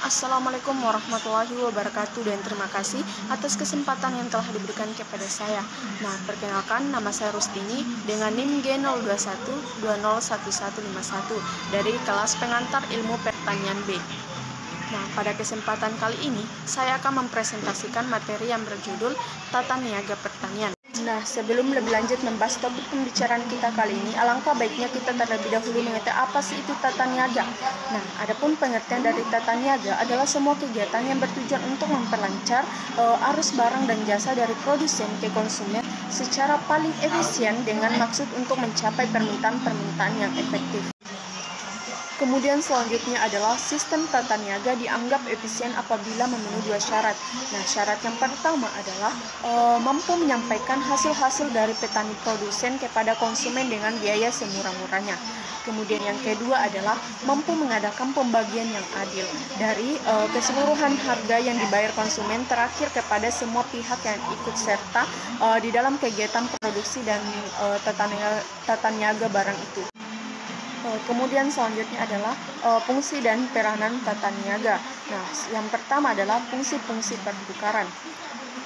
Assalamualaikum warahmatullahi wabarakatuh dan terima kasih atas kesempatan yang telah diberikan kepada saya. Nah, perkenalkan nama saya Rustini dengan NIM G021201151 dari kelas pengantar ilmu pertanian B. Nah, pada kesempatan kali ini saya akan mempresentasikan materi yang berjudul Tata Niaga Pertanian. Nah, sebelum lebih lanjut membahas topik pembicaraan kita kali ini, alangkah baiknya kita terlebih dahulu mengetahui apa sih itu tata niaga. Nah, adapun pengertian dari tata niaga adalah semua kegiatan yang bertujuan untuk memperlancar arus barang dan jasa dari produsen ke konsumen secara paling efisien dengan maksud untuk mencapai permintaan-permintaan yang efektif. Kemudian selanjutnya adalah sistem tata niaga dianggap efisien apabila memenuhi dua syarat. Nah, syarat yang pertama adalah mampu menyampaikan hasil-hasil dari petani produsen kepada konsumen dengan biaya semurah-murahnya. Kemudian yang kedua adalah mampu mengadakan pembagian yang adil dari keseluruhan harga yang dibayar konsumen terakhir kepada semua pihak yang ikut serta di dalam kegiatan produksi dan tata niaga barang itu. Kemudian selanjutnya adalah fungsi dan peranan tata niaga. Nah, yang pertama adalah fungsi-fungsi pertukaran.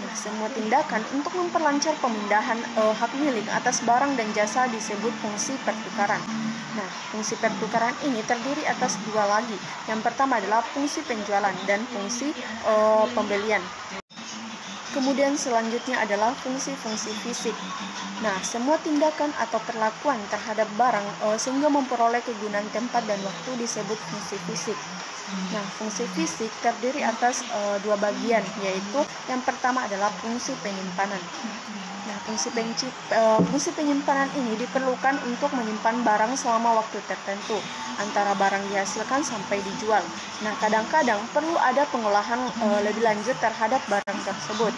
Nah, semua tindakan untuk memperlancar pemindahan hak milik atas barang dan jasa disebut fungsi pertukaran. Nah, fungsi pertukaran ini terdiri atas dua lagi. Yang pertama adalah fungsi penjualan dan fungsi pembelian. Kemudian selanjutnya adalah fungsi-fungsi fisik. Nah, semua tindakan atau perlakuan terhadap barang sehingga memperoleh kegunaan tempat dan waktu disebut fungsi fisik. Nah, fungsi fisik terdiri atas dua bagian, yaitu yang pertama adalah fungsi penyimpanan. Nah, fungsi penyimpanan ini diperlukan untuk menyimpan barang selama waktu tertentu, antara barang dihasilkan sampai dijual. Nah, kadang-kadang perlu ada pengolahan lebih lanjut terhadap barang tersebut.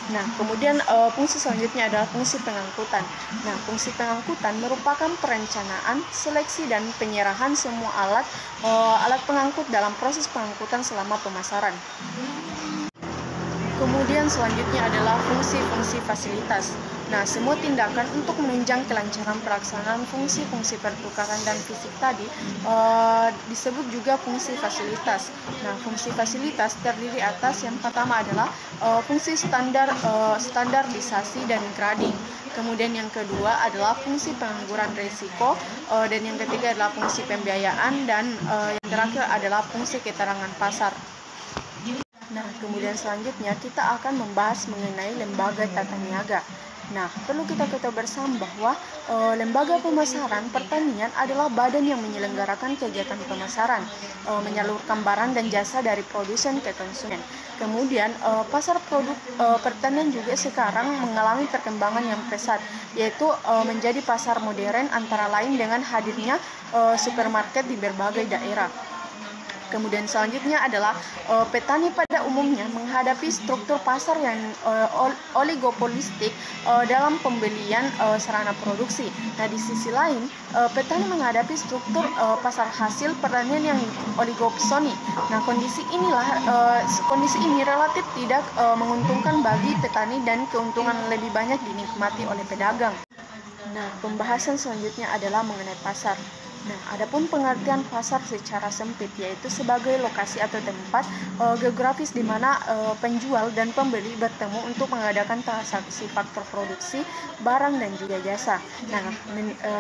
Nah, kemudian fungsi selanjutnya adalah fungsi pengangkutan. Nah, fungsi pengangkutan merupakan perencanaan, seleksi, dan penyerahan semua alat pengangkut dalam proses pengangkutan selama pemasaran. Kemudian selanjutnya adalah fungsi-fungsi fasilitas. Nah, semua tindakan untuk menunjang kelancaran pelaksanaan fungsi-fungsi pertukaran dan fisik tadi disebut juga fungsi fasilitas. Nah, fungsi fasilitas terdiri atas yang pertama adalah fungsi standarisasi dan grading. Kemudian yang kedua adalah fungsi pengangguran risiko, dan yang ketiga adalah fungsi pembiayaan, dan yang terakhir adalah fungsi keterangan pasar. Nah, kemudian selanjutnya kita akan membahas mengenai lembaga tata niaga. Nah, perlu kita ketahui bersama bahwa lembaga pemasaran pertanian adalah badan yang menyelenggarakan kegiatan pemasaran, menyalurkan barang dan jasa dari produsen ke konsumen. Kemudian pasar produk pertanian juga sekarang mengalami perkembangan yang pesat, yaitu menjadi pasar modern antara lain dengan hadirnya supermarket di berbagai daerah. Kemudian selanjutnya adalah petani pada umumnya menghadapi struktur pasar yang oligopolistik dalam pembelian sarana produksi. Nah, di sisi lain, petani menghadapi struktur pasar hasil pertanian yang oligopsoni. Nah, kondisi ini relatif tidak menguntungkan bagi petani dan keuntungan lebih banyak dinikmati oleh pedagang. Nah, pembahasan selanjutnya adalah mengenai pasar. Nah, adapun pengertian pasar secara sempit yaitu sebagai lokasi atau tempat geografis di mana penjual dan pembeli bertemu untuk mengadakan transaksi faktor produksi, barang dan juga jasa. Nah,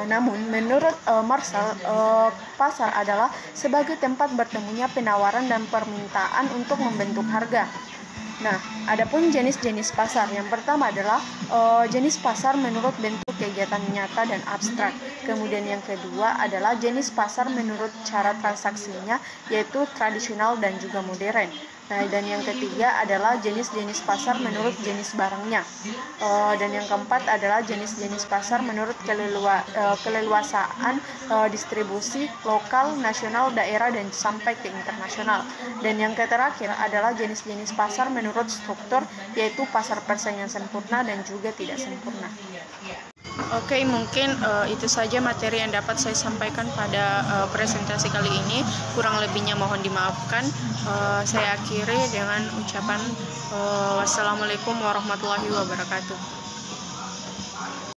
namun menurut Marshall, pasar adalah sebagai tempat bertemunya penawaran dan permintaan untuk membentuk harga. Nah, adapun jenis-jenis pasar, yang pertama adalah jenis pasar menurut bentuk kegiatan nyata dan abstrak. Kemudian yang kedua adalah jenis pasar menurut cara transaksinya, yaitu tradisional dan juga modern. Nah, dan yang ketiga adalah jenis-jenis pasar menurut jenis barangnya. Dan yang keempat adalah jenis-jenis pasar menurut keleluasaan distribusi lokal, nasional, daerah, dan sampai ke internasional. Dan yang terakhir adalah jenis-jenis pasar menurut struktur, yaitu pasar persaingan sempurna dan juga tidak sempurna. Oke, mungkin itu saja materi yang dapat saya sampaikan pada presentasi kali ini. Kurang lebihnya mohon dimaafkan. Saya akhiri dengan ucapan wassalamualaikum warahmatullahi wabarakatuh.